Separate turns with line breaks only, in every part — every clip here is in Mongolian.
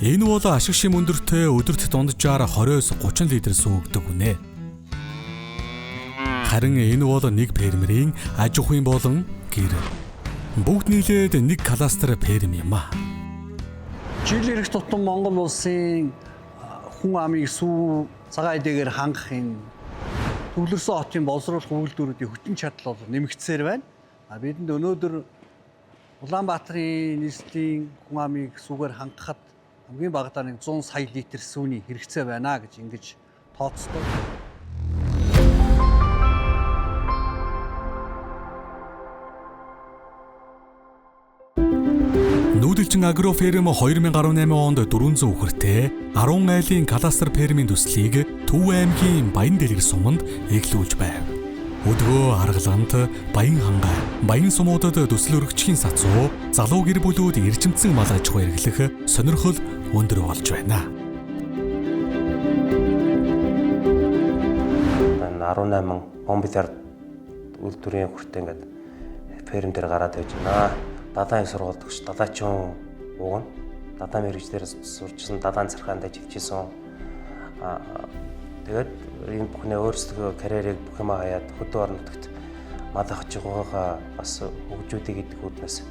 Энэ бол ашиг шим өндөртэй өдөрт дунджаар 20-30 литр сүүгдэг үнэ. Харин энэ бол нэг фермерийн аж ахуйн болон гэр бүгд нийлээд нэг кластер ферм юм а.
Жил ирэх тутам Монгол улсын хүн амыг сүү цагаан эдэгээр хангах энэ төвлөрсөн хотын боловсруулах үйлдвэрүүдийн хүчин чадал бол нэмэгдсээр байна. Бидэнд өнөөдөр Улаанбаатарын нийслэлийн хүн амыг сүүгээр хангахад хамгийн багадаа 100 сая литр сүүний хэрэгцээ байна гэж ингэж тооцдог. Нүүдэлчин агроферм 2018 онд 400 үхэртэй 10 айлын кластер фермийн төслийг Төв аймгийн Баян дэлгэр суманд эхлүүлж байв. Өдгөө Аргалант, Баян хангай, Баян сумуудад төсөл өргөчхийн сацуу, залуу гэр бүлүүд эрчимцэн мал аж ахуй эрхлэх сонирхол өндөр болж байна.
18 бомбитар үйлдвэрийн хүртээ ингээд ферм дээр гараад байж байна. Дадааны сургууль төгс дадаачин уугна. Дадаа мэрэгчлэрээс сурчсан дадааны цархаанд ажиллажсэн. Тэгээд энэ бүхний өөрсдөө карьерийг бүх юм хаяад хөдөө орон нутагт мал авч байгаагаа бас хөгжүүдэй гэдэг үднээс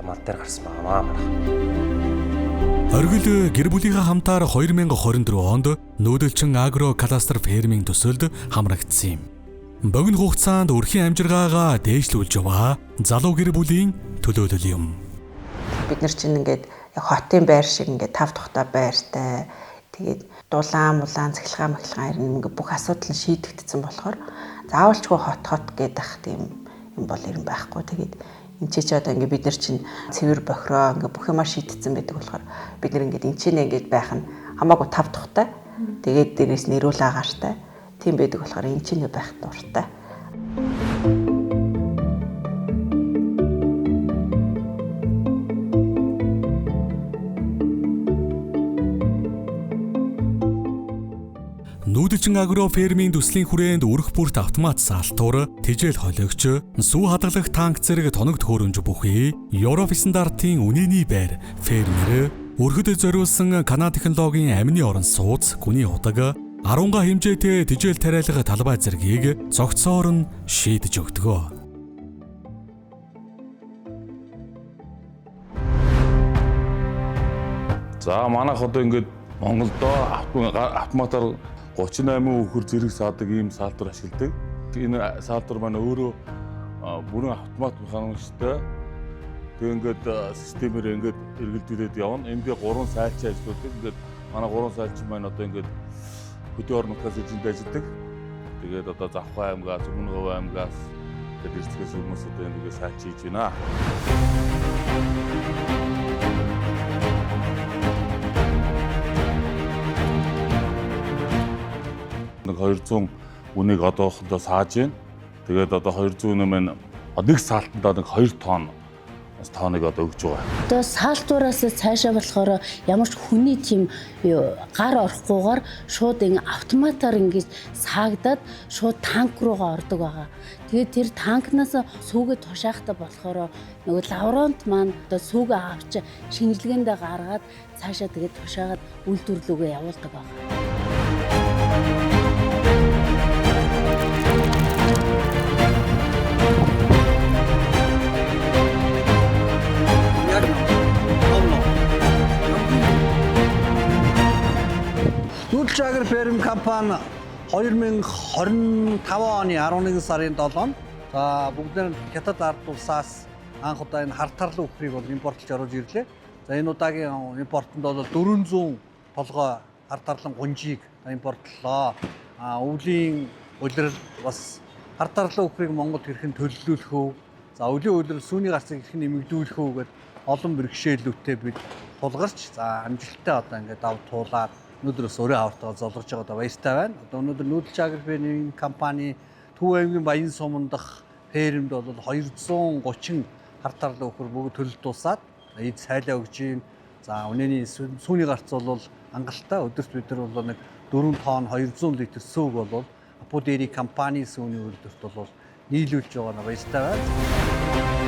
мал дээр гарсан байгаа маа.
Оргил гэр бүлийнхээ хамтаар 2024 онд Нүүдэлчин агро кластер фермийн төсөлд хамрагдсан юм. Богино хугацаанд өрхийн амжиргаагаа дээшлүүлж яваа залуу гэр бүлийн төлөөлөл юм.
Бид нар чинь ингээд хотын байр шиг ингээд тав тухтай байртай тэгээд дулаан, цахилгаан, ингээд бүх асуудал нь шийдэгдсэн болохоор заавалчгүй хот гэдэг тийм юм бол юм байхгүй. Тэгээд энэ ч одоо ингээд бид нар чинь цэвэр бохироо ингээд бүх юмаа шийдэгдсэн байдаг болохоор бид нар ингээд энэ чинь ингээд байх нь хамаагүй тав тухтай. Тэгээд дээрээс нэрүүл агаартай. Тийм байдаг болохоор энэ чинь байх дуртай.
Нүүдэлчин агрофермийн төслийн хүрээнд өрх бүрт автомат саалтуур, тэжээл холигч, сүү хадгалах танк зэрэг тоног төхөөрөмж бүхий Европ стандартын үнэний байр фермер өрхөд зориулсан Канада технологийн амины орон сууц, гүний удаг 10 хэмжээтэй тэжээл тариалга талбай зэргийг цогцоор нь шийдэж өгдөг.
За манайх одоо ингээд Монголдо автоматар 38 үхэр зэрэг саадаг ийм саалтар ашигладаг. Энэ саалтар маань өөрөө бүрэн автомат механикчтай. Тэг ингээд системээр ингээд эргэлдүүлээд явна. Энд 3 сайлчин ажилладаг. Ингээд манай 3 сайлчин маань одоо ингээд хөдөө орон нутгаас эзэнд ажилладаг. Тэгээд одоо Завхай аймгаас, Өмнөв аймгаас тэгээд эрсдэлээс хүмүүс одоо ингээд сайлчин хийж байна. Нэг 200 үнийг одоохондоо сааж байна. Тэгээд одоо 200 үнэ маань нэг саалтандаа нэг 2 тонныг одоо өгж байгаа.
Одоо саалтуураас цаашаа болохоор ямар ч хүний тийм гар орохгүйгээр шууд ингэ автоматар ингэж саагдаад шууд танк руугаа ордог байгаа. Тэгээд тэр танкнаас сүүгээ тушаахтай болохоор нөгөө лавронт маань одоо сүүгээ авч шинжилгээндээ гаргаад цаашаа тэгээд тушаагаад үйлдвэрлэлөө явуулдаг байгаа.
Нүүдэлчин агроферм компани 2025 оны 11 сарын 7-нд бүгдээр Хятад ард улсаас анх удаа энэ хартарлан үхрийг бол импортлж оруулж ирлээ. За энэ удаагийн импортод бол 400 толгой хартарлан гунжийг импортлоо. Өвлийн улирал бас хартарлан үхрийг Монголд хэрхэн төлөвлүүлэх үү? За өвлийн улирал сүүний гарцыг хэрхэн нэмэгдүүлэх үү гэдэг олон бэрхшээлүүдтэй бид тулгарч амжилттай одоо ингээд ав туулаад өнөөдрөөс өөрөө авартаа золгож байгаа баяртай байна. Одоо өнөөдөр Нүүдэлчин агрофермийн компани Төв аймгийн Баян суманд дах фермд бол 230 хартарлан үхэр бүгд төлөлт дуусаад эд сайлаа өгж юм. За үнэний сүүний гарц бол хангалттай. Өдөрт бид нар бол нэг 4 тонн 200 литр сүүг бол Аподери компани сүүний үйлдвэрт бол нийлүүлж байгаа нь баяртай байна.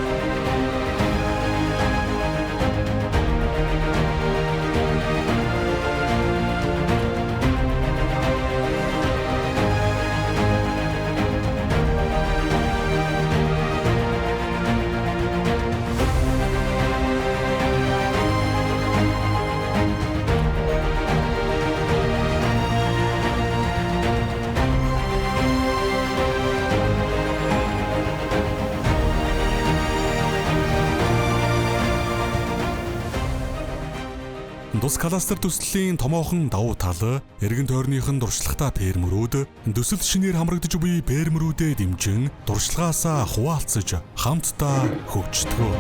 Тус кластер төслийн томоохон давуу тал эргэн тойрныхон дуршлагатай фермерүүд төсөл шинээр хамрагдж буй фермерүүдэд дэмжин дуршлагаасаа хуваалцаж хамтдаа хөгждөг.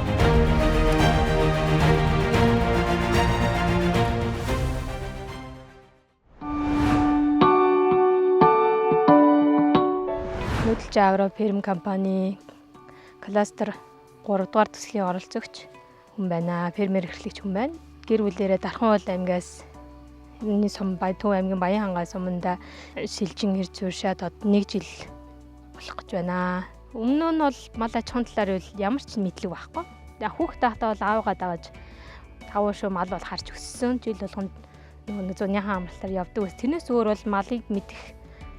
Нүүдэлчин агро ферм компани кластер 3 дугаар төслийн оролцогч хүн байна. Фермер эрхлэгч хүн байна. Гэр бүлээрээ Дархануул аймгаас энэ сум Баян аймгийн Баян хангаа суманда шилжин ирж сууршаад 1 жил болох гэж байна. Өмнө нь бол мал аж ахуйн талаар ямар ч мэдлэг байхгүй. Хүүхэд таахтаа бол аавгаа дагаж тавуу шүү мал бол харж өссөн. Жил болгонд нөгөө зуныхан амралтаар явдаг ус. Тэрнээс өөр бол малыг мэдэх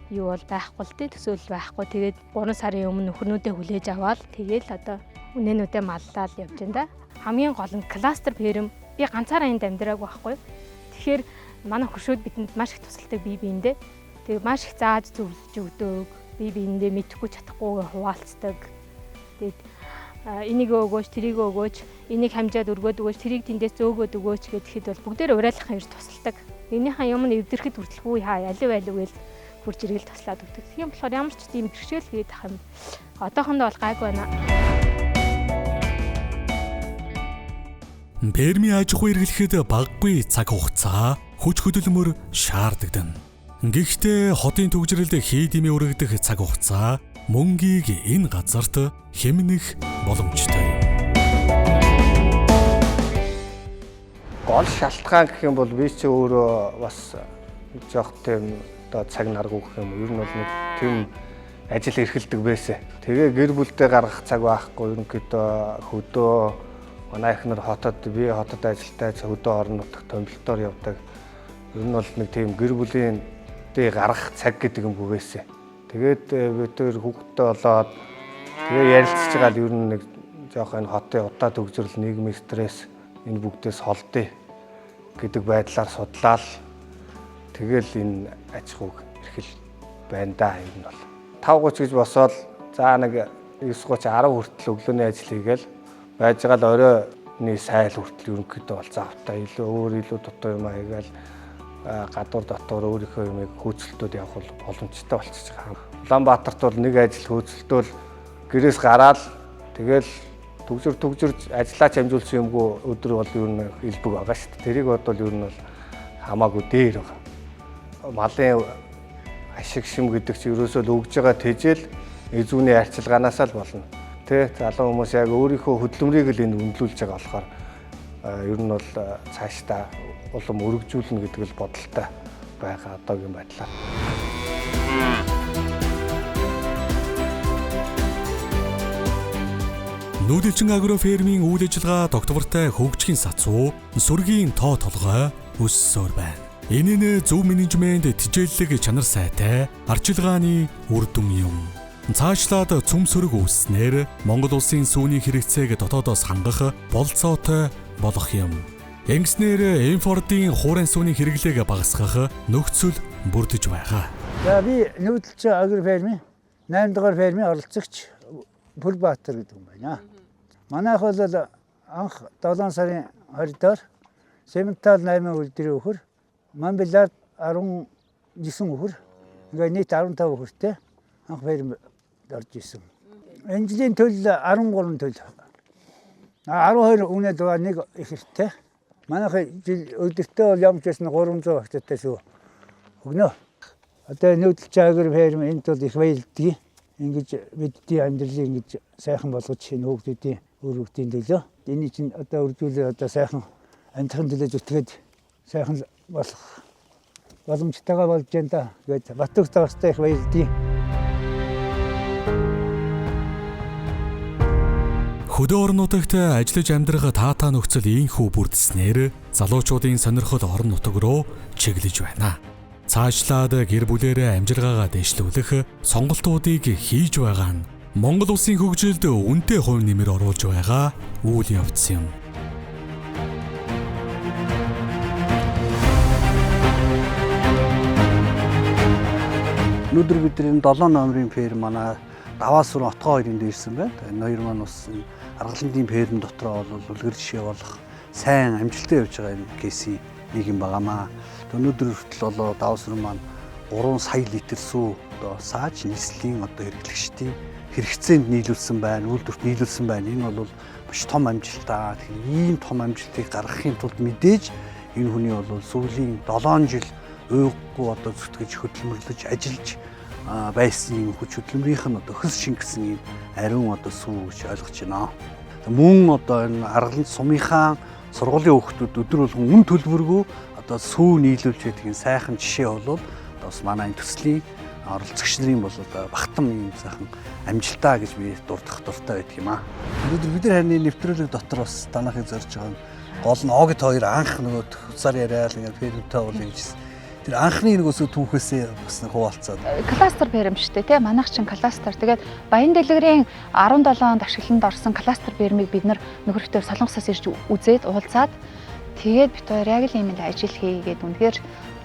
юу бол байхгүй л дээ, төсөөлөл байхгүй. Тэгээд 3 сарын өмнө нөхөрнүүдээ хүлээж аваад тэгээд одоо үнэнүүдээ маллаад явж байна да. Хамгийн гол нь кластер ферм би ганцаараа энд амьдраагүй байхгүй. Тэгэхээр манай хөршүүд бидэнд маш их тусалдаг бие биендээ. Тэгээд маш их зааж зөвлөж өгдөг. Бие биендээ мэдхгүй чадахгүйгээ хуваалцдаг. Тэгээд энийг өгөөч, тэрийг өгөөч, энийг хамжаад өргөөд өгөөч, тэрийг тэндээс зөөгөөд өгөөч гэхэд бол бүгдээр урайлахын ирж тусалдаг. Энийхээ юм нь эвдэрхэд хүртэл хүү хаа алив гээл хурж ирэл таслаад өгдөг. Тийм болохоор ямар ч тийм бэрхшээл хийгээд ах юм. Одоохондоо бол гайгүй байна.
Фермийн аж ахуй эрхлэхэд багагүй цаг хугацаа хүч хөдөлмөр шаарддаг. Гэхдээ хотын төвжрэлд хийдимээ өргөдөх цаг хугацаа мөнгийг энэ газарт хэмнэх боломжтой.
Гол шалтгаан гэх юм бол би ч өөрөө бас жоох тийм одоо цаг наргуу гэх юм. Ер нь бол нэг тийм ажил эрхэлдэг байсан. Тэгээ гэр бүлдээ гаргах цаг байхгүй. Ерөнхийдөө хөдөө манай эхнэр би хотод ажилтаа хөдөө орон нутагт томилтоор явдаг. Ер нь бол нэг тийм гэр бүлийн дэ гаргах цаг гэдэг юм байсан. Тэгээд бид тэр хүүхдтэй болоод тэгээ ярилцж байгаа л ер нь нэг жоох энэ хотын удаа төгсрөл нийгмийн стресс энэ бүгдээс холдъё гэдэг байдлаар судлаад тэгэл энэ аж ахуйг эрхэл байна да юм бол 5:30 гэж босоод за нэг 9:30 10 хүртэл өглөөний ажил хийгээл байж байгаа л оройны сайл хүртэл ерөнхийдөө бол завтай илүү дутуу юм хийгээл гадуур дотор өөрийнхөө юмыг хөөцөлтөд явах боломжтой болчихж байгаа. Улаанбаатарт бол нэг ажил хөөцөлтөөл гэрээс гараад тэгэл төгжөрж ажиллаач амжуулсан юмгүй өдөр бол ер нь илбэг байгаа шүү дээ. Тэрийг бодвол ер нь бол хамаагүй дээр байгаа. Малын ашиг шим гэдэг чинь ерөөсөө л өгж байгаа тэжээл эзүүний арчилгаанаас л болно. Тэ залуу хүмүүс яг өөрийнхөө хөдөлмөрийг л энэ үнэлүүлж байгаа болохоор ер нь бол цаашдаа улам өргөжүүлнэ гэдэг л бодолтой байгаа одоогийн байдлаар.
Нүүдэлчин агро фермийн үйл ажиллагаа тогтвортой хөгжихийн сацуу сүргийн тоо толгой өссөөр байна. Энэ нь зөв менежмент тижээллэг чанар сайтай арчилгааны үр дүн юм. Цаашлаад цөм сөрөг үүснээр Монгол улсын сүүний хэрэгцээг дотоодоос хангах болцоотой болох юм. Ингэснээр импортын хуурайн сүүний хэрэглээг багасгах нөхцөл бүрдэж байгаа.
За би нүүдэлчин агро фермийн 8 дугаар фермийн оролцогч Бүлбаатар гэдэг юм байна. Манайх бол анх 7 сарын 20 доор Сементал 8 үлдрийн өхөр, Мамбилар 19 өхөр, ингээ нийт 15 өхөртэй анх фермд орж исэн. Энэ жилийн төл 13 төл. 12 үнэт байгаа нэг их хэрэгтэй. Манайх жил өдөртөө бол ямч байсан 300 хектартай шүү. Өгнө. Одоо нүүдэлчин агро ферм энд бол их баялдгийг ингэж бидний амьдралыг ингэж сайхан болгож энэ хүүхдүүдийн өрөвдийн төлөө энэ чинь одоо үржүүлээ одоо сайхан амьдрахын төлөө зүтгээд сайхан болох боломжтойгоо болж байна да гэж Батүх тагстай их баярлалаа.
Хөдөө орон нутагт ажиллаж амьдрах таатай нөхцөл ийхүү бүрдснээр залуучуудын сонирхол орон нутаг руу чиглэж байна. Цаашлаад гэр бүлээрээ амжилгаагаа дэвшлүүлэх сонголтуудыг хийж байгаа нь Монгол улсын хөгжилд үнэтэй хувь нэмэр оруулж байгаа үйл явц юм.
Өнөөдөр бидний 7 номерын ферм манай Даваас руу отгоо хоёрын дээр ирсэн байна. Энэ хоёр маань бас аргалантын ферм дотроо бол үлгэр жишээ болох сайн амжилттай явж байгаа юм кейсийг нийгэм байгаамаа. Өнөөдөр хүртэл болоо давсрын маань 3 сая литр сүү одоо сааж нийслэлийн одоо хэрэглэгчдийн хэрэгцээнд нийлүүлсэн байна, үйлдвэрт нийлүүлсэн байна. Энэ бол маш том амжилтаа. Тэгэхээр ийм том амжилтыг гаргахын тулд мэдээж энэ хүний бол сүүлийн 7 жил уйггүй одоо зүтгэж хөдөлмөрлөж ажиллаж байсан хүч хөдөлмөрийнх нь одоо хөс шингэсэн ийм ариун одоо сүү гэж ойлгож байна. Мөн одоо энэ аргалан сумынхаа сургуулийн хүүхдүүд өдөр болгон үн төлбөргүй одоо сүү нийлүүлж байдаг энэ сайхан жишээ бол бас манай төслийн оролцогч нарын бол одоо багтам ийм сайхан амжилтаа гэж би дурдах дуртай байдаг юм аа. Өнөөдөр бид нар харин нэвтрүүлэг дотор бас танахыг зорж байгаа нь гол нь Огт хоёр анх нөгөө цаар яриад ингээд фермтэй уулын гэсэн. Тэр анхны нөгөөсөө түүхээсээ бас хуваалцаад.
Кластер ферм шүү дээ, тий. Манайх чинь кластер. Тэгээд Баян дэлгэрийн 17 онд ашиглалтанд орсон кластер фермийг бид нар нөхөртөө Солонгосоос ирж үзээд уулзаад тэгээд бид хоёр яг л ийм л ажил хийгээд үнэхээр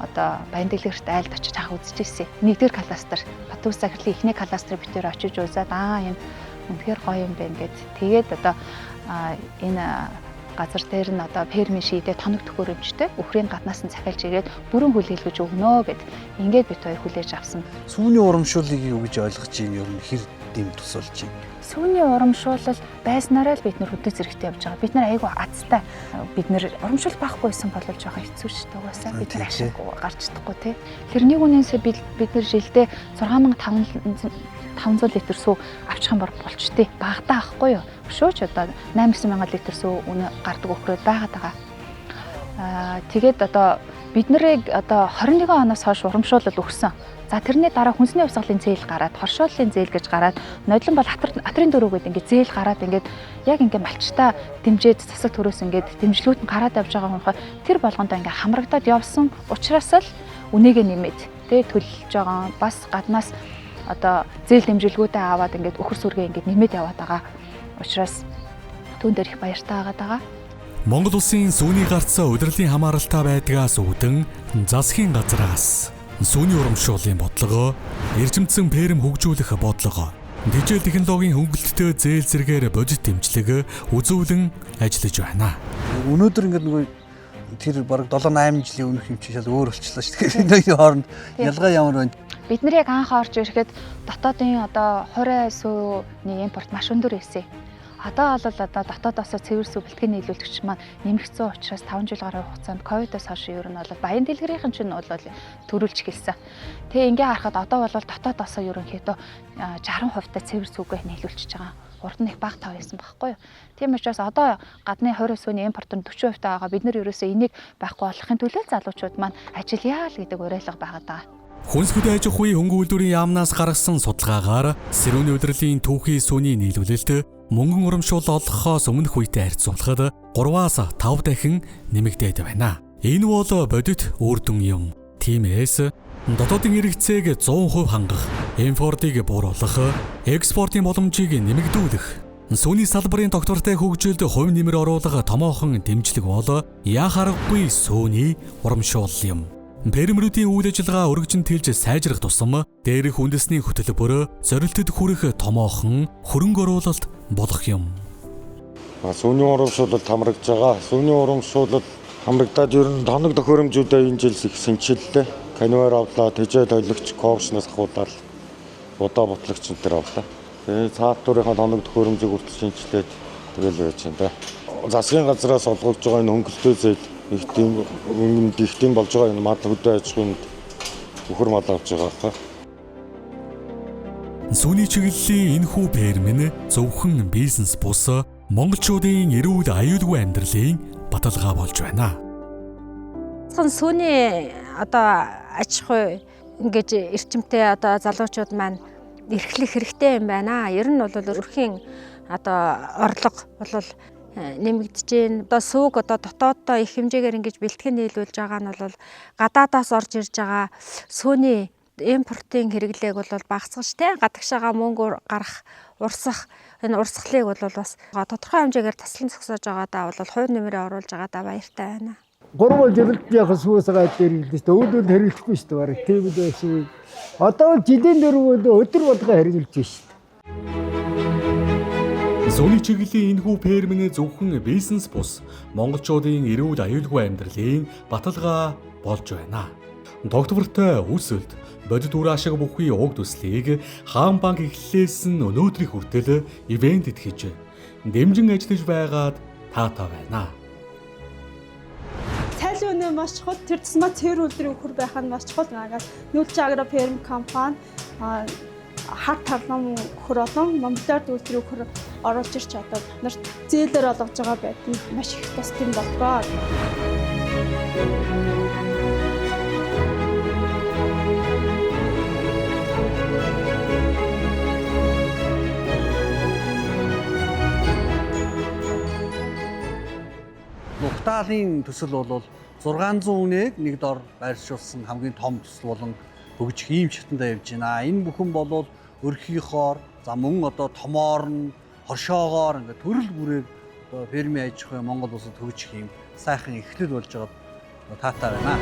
одоо Баян дэлгэрт айлд очиж авах үзчихсэн. Нэгдүгээр кластер, Батүс захирлын эхний кластерыг бид хоёр очиж үзээд энэ үнэхээр гоё юм байна гэд. Тэгээд одоо энэ газар дээр нь одоо фермийн шийдээ тоног төхөөрөмжтэй өхрийн гаднаас нь захиалж ирээд бүрэн хүлээлгэж өгнө гэд ингээд бид хоёр хүлээж авсан.
Сүүний урамшууллыг юу гэж ойлгож ийм ер нь хэр дэм тусалж байна.
Сүүний урамшуулал байснараа л бид нар хөдөө зэрэгтэй явж байгаа. Бид нар айгүй азтай. Бид нар урамшуул багахгүйсэн бол жоохон хэцүү шүү дээ. Угаасаа бид нар ашиг гарч чадахгүй тий. Тэрний үнээсээ бид нар жилдээ 6500 литр сүү авчих юм болчтой. Багтаа ахгүй юу? Шууч одоо 8-9 литр сүү үнэ гардаг өхрөөд байгаад байгаа. Тэгээд одоо бид нарыг одоо 21 оноос хойш урамшуулал өгсөн. За тэрний дараа хүнсний хувьсгалын зээл гараад, хоршооллын зээл гэж гараад, нодлон бол атрын дөрөв гэдэг ингээд зээл гараад ингээд яг ингээд малчтаа дэмжээд засаг төрөөс ингээд дэмжлүүд нь гараад авж байгаа юм хаа тэр болгондоо ингээд хамрагдаад явсан учраас л үнэгээ нэмээд тэгээ төлж байгаа. Бас гаднаас одоо зээл дэмжлгүүдээ аваад ингээд өхөр сүргээ ингээд нэмээд яваад байгаа. Учраас түүн дээр их баяртай байгаа.
Монгол улсын сүүний гарцаа удирдлын хамааралтай байдгаас үүдэн засгийн газраас сүүний урамшууллын бодлого, эрчимдсэн ферм хөгжүүлэх бодлого, дижитал технологийн хөнгөлөлттэй зээл зэргээр бодит дэмжлэг үзүүлэн ажиллаж байна.
Өнөөдөр ингээд нөгөө тэр бараг 7-8 жилийн өмнөх юм чи шал өөр болчихлоо шүү дээ. Энэ хооронд ялгаа ямар байна?
Бид нар яг анх орж ирэхэд дотоодын одоо хорой сүүний импорт маш өндөр байсан. Одоо бол дотоодоос цэвэр сүү бэлтгэн нийлүүлэгч маань нэмэгдсэн учраас 5 жил гаруй хугацаанд ковидоос хойш ер нь бол Баян дэлгэрийн чинь бол төрүүлж эхэлсэн. Тэгээ ингээ харахад одоо бол дотоодоос ерөнхийдөө 60% та цэвэр сүүгээ нийлүүлчихэж байгаа. Урд нь их бага тав байсан байхгүй юу? Тийм учраас одоо гадны хорой сүүний импорт нь 40% та байгаа. Бид нар ерөөсөө энийг байхгүй болгохын төлөө залуучууд маань ажиллая л гэдэг уриалга байгаад байгаа.
Хүнс хөдөө аж ахуйн хөнгө үйлдвэрийн яамнаас гаргасан судалгаагаар сэрүүний удирдлын түүхий сүүний нийлүүлэлт мөнгөн урамшуул олгохоос өмнөх үетэй харьцуулахад 3-аас 5 дахин нэмэгдээд байна. Энэ бол бодит үр дүн юм. Тиймээс дотоодын хэрэгцээг 100% хангах, импортыг бууруулах, экспортын боломжийг нэмэгдүүлэх, сүүний салбарын доктортой хөгжилд хувь нэмэр оруулах томоохон дэмжлэг бол яхаарахгүй сүүний урамшуул юм. Фермерүүдийн үйл ажиллагаа өргөжин тэлж сайжрах тусам дээрх үндэсний хөтөлбөр зорилтод хүрэх томоохон хөрөнгө оруулалт болох юм.
Сүүний урамшуулалт хамрагдж байгаа. Сүүний урамшуулалт хамрагдаад ер нь тоног төхөөрөмжүүдээ энэ жил их сэнчиллээ. Канивар авлаа, тэжээ тойлогч, ковшнаас ахуулаад удаа ботлогч энэ төр авлаа. Тэгээ цаатуурынхаа тоног төхөөрөмжийг хүртэл шинжилээд тэгэл байж байна. Засгийн газраас олгуулж байгаа энэ хөнгөлөлтөө зээл их тийм болж байгаа энэ мад хөдөө аж ахуйн өхөр мал авч байгаа хаа.
Сүүний чиглэлийн энэхүү ферм нь зөвхөн бизнес бус монголчуудын эрүүл аюулгүй амьдралын баталгаа болж байна.
Сүүний одоо аж ахуй ингэж эрчимтэй одоо залуучууд маань эрхлэх хэрэгтэй юм байна. Ер нь бол өрхийн одоо орлого бол нэмэгдэж байна. Одоо сүүг одоо дотооддоо их хэмжээгээр ингэж бэлтгэн нийлүүлж байгаа нь бол гадаадаас орж ирж байгаа сүүний импортын хэрэглээг бол багасгаж те гадагшаага мөнгө гарах, урсах энэ урсгалыг бол бас тодорхой хэмжээгээр таслан зогсоож байгаадаа бол хувь нэмрээ оруулж байгаадаа баяртай байна.
3 жилд яг сүүсгаа дээр хэлдэг шүү дээ. Өөдөө хэрэглэхгүй шүү дээ. Бараг тийм л байсан. Одоо жилийн дөрөв өдөр болгоо хэрэгжилж шүү дээ.
Зүүнний чиглэлийн энэхүү ферм нь зөвхөн бизнес бус монголчуудын эрүүл аюулгүй амьдралын баталгаа болж байна. Доктортой үсэлд бодит үр ашиг бүхий уг төслийг Хаан банк эхлэлээс нь өнөөдрийн хүртэл ивент итгэж дэмжин ажиллаж байгаад таатай байна.
Цайлын үнэ маш чухал, тэр тусмаа цэвэр үйлдвэрийн өхөр байх нь маш чухал байгаа. Нүүлчи агро ферм компани хар тарлам өхөр олон монголоор үйлдвэрийн өхөр оруулж ирч одоо нарт зээлээр олгож байгаа байдгийг маш их тус тийм болдгоо.
Ухтаалын төсөл бол 600 үнээг нэг дор байршуулсан хамгийн том төсөл болон хөгжих ийм шатанда явж байна. Энэ бүхэн бол өрхийнхоор за мөн одоо томоор нь хоршоогоор ингээд төрөл бүрээр одоо фермийн аж ахуй Монгол улсад хөгжих ийм сайхан эхлэл болж байгаад таатай байна.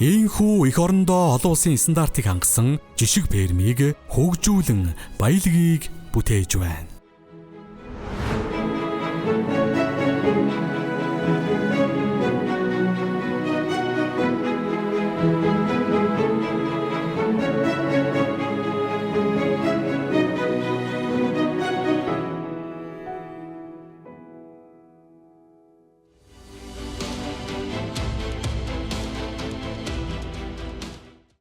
Ийхүү эх орондоо олон улсын стандартыг хангасан жишг фермийг хөгжүүлэн баялагийг бүтээж байна.